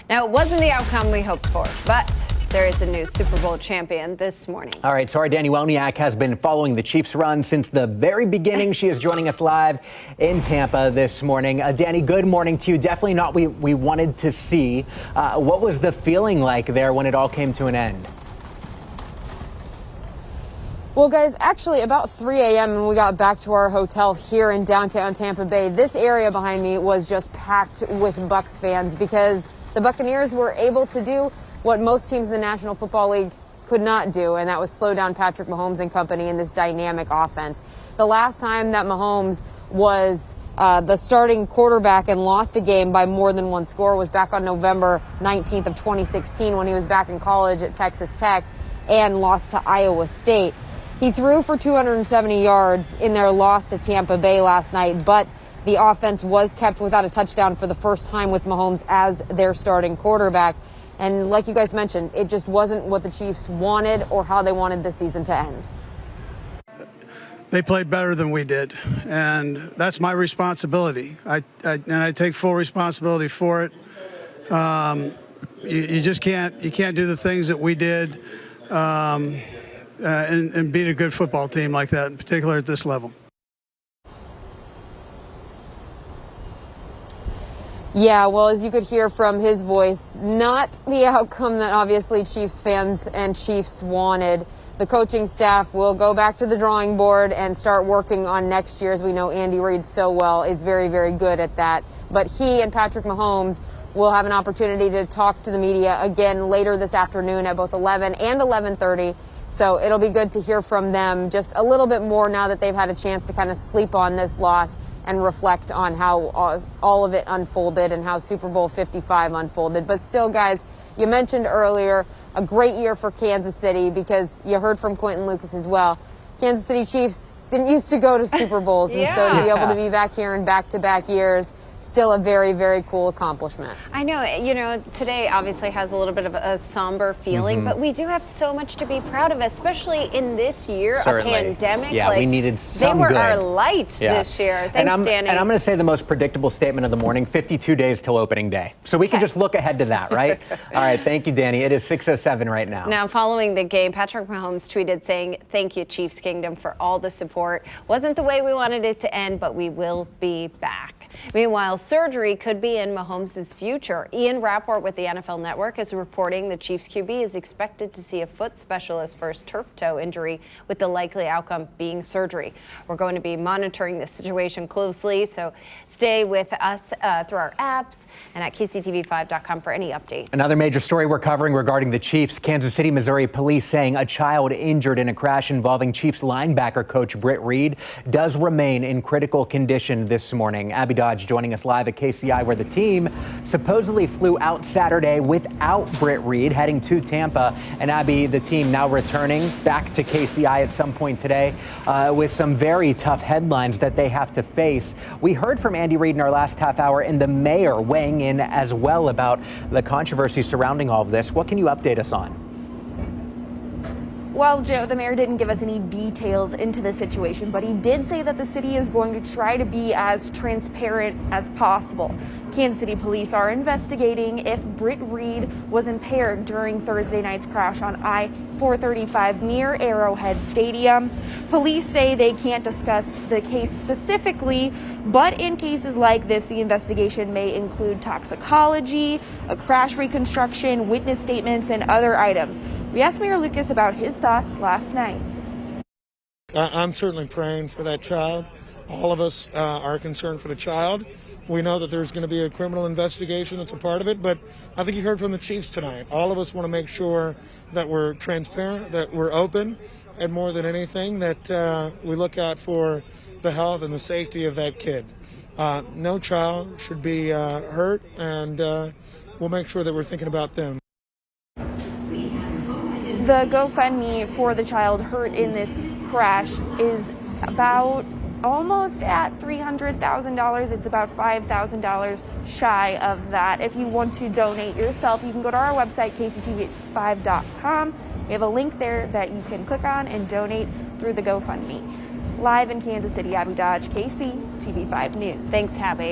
Now, it wasn't the outcome we hoped for, but there is a new Super Bowl champion this morning. All right, so our Danny Welniak has been following the Chiefs' run since the very beginning. She is joining us live in Tampa this morning. Danny, good morning to you. Definitely not what we wanted to see. What was the feeling like there when it all came to an end? Well, guys, actually about 3 a.m. when we got back to our hotel here in downtown Tampa Bay, this area behind me was just packed with Bucs fans because the Buccaneers were able to do what most teams in the National Football League could not do, and that was slow down Patrick Mahomes and company in this dynamic offense. The last time that Mahomes was the starting quarterback and lost a game by more than one score was back on November 19th of 2016 when he was back in college at Texas Tech and lost to Iowa State. He threw for 270 yards in their loss to Tampa Bay last night, but the offense was kept without a touchdown for the first time with Mahomes as their starting quarterback. And like you guys mentioned, it just wasn't what the Chiefs wanted or how they wanted the season to end. They played better than we did, and that's my responsibility. And I take full responsibility for it. You just can't do the things that we did and beat a good football team like that, in particular at this level. Yeah, well, as you could hear from his voice, not the outcome that obviously Chiefs fans and Chiefs wanted. The coaching staff will go back to the drawing board and start working on next year. As we know, Andy Reid so well is very, very good at that. But he and Patrick Mahomes will have an opportunity to talk to the media again later this afternoon at both 11 and 11:30. So it'll be good to hear from them just a little bit more now that they've had a chance to kind of sleep on this loss and reflect on how all of it unfolded and how Super Bowl 55 unfolded. But still, guys, you mentioned earlier a great year for Kansas City because you heard from Quentin Lucas as well. Kansas City Chiefs didn't used to go to Super Bowls, and so to be able to be back here in back-to-back years, still a very, very cool accomplishment. I know, today obviously has a little bit of a somber feeling, but we do have so much to be proud of, especially in this year, Certainly. A pandemic. Yeah, we needed some They were good. our light this year. Thanks, Danny. And I'm going to say the most predictable statement of the morning, 52 days till opening day. So we can just look ahead to that, right? All right, thank you, Danny. It is 6:07 right now. Now, following the game, Patrick Mahomes tweeted saying, "Thank you, Chiefs Kingdom, for all the support. Wasn't the way we wanted it to end, but we will be back." Meanwhile, surgery could be in Mahomes' future. Ian Rapport with the NFL Network is reporting the Chiefs QB is expected to see a foot specialist for his turf toe injury, with the likely outcome being surgery. We're going to be monitoring this situation closely, so stay with us through our apps and at KCTV5.com for any updates. Another major story we're covering regarding the Chiefs. Kansas City, Missouri police saying a child injured in a crash involving Chiefs linebacker coach Britt Reed does remain in critical condition this morning. Abby Dodge joining us live at KCI, where the team supposedly flew out Saturday without Britt Reed, heading to Tampa. And Abby, the team now returning back to KCI at some point today with some very tough headlines that they have to face. We heard from Andy Reid in our last half hour, and the mayor weighing in as well about the controversy surrounding all of this. What can you update us on? Well, Joe, the mayor didn't give us any details into the situation, but he did say that the city is going to try to be as transparent as possible. Kansas City police are investigating if Britt Reed was impaired during Thursday night's crash on I-435 near Arrowhead Stadium. Police say they can't discuss the case specifically, but in cases like this, the investigation may include toxicology, a crash reconstruction, witness statements, and other items. We asked Mayor Lucas about his thoughts last night. I'm certainly praying for that child. All of us are concerned for the child. We know that there's going to be a criminal investigation that's a part of it, but I think you heard from the Chiefs tonight. All of us want to make sure that we're transparent, that we're open, and more than anything, that we look out for the health and the safety of that kid. No child should be hurt, and we'll make sure that we're thinking about them. The GoFundMe for the child hurt in this crash is about almost at $300,000. It's about $5,000 shy of that. If you want to donate yourself, you can go to our website, KCTV5.com. We have a link there that you can click on and donate through the GoFundMe. Live in Kansas City, Abby Dodge, KCTV5 News. Thanks, Abby.